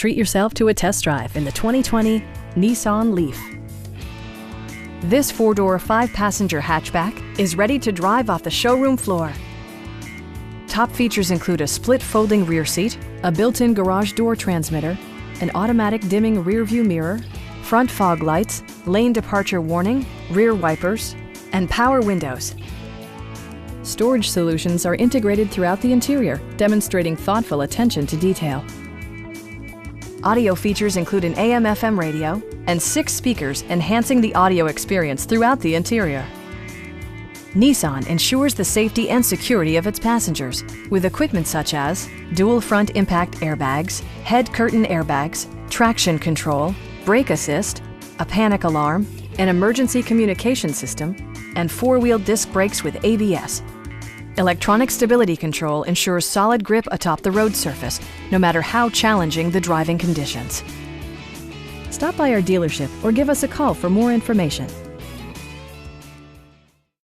treat yourself to a test drive in the 2020 Nissan Leaf. This four-door, five-passenger hatchback is ready to drive off the showroom floor. Top features include a split folding rear seat, a built-in garage door transmitter, an automatic dimming rear-view mirror, front fog lights, lane departure warning, rear wipers, and power windows. Storage solutions are integrated throughout the interior, demonstrating thoughtful attention to detail. Audio features include an AM/FM radio and 6 speakers, enhancing the audio experience throughout the interior. Nissan ensures the safety and security of its passengers with equipment such as dual front impact airbags, head curtain airbags, traction control, brake assist, a panic alarm, an emergency communication system, and 4-wheel disc brakes with ABS. Electronic stability control ensures solid grip atop the road surface, no matter how challenging the driving conditions. Stop by our dealership or give us a call for more information.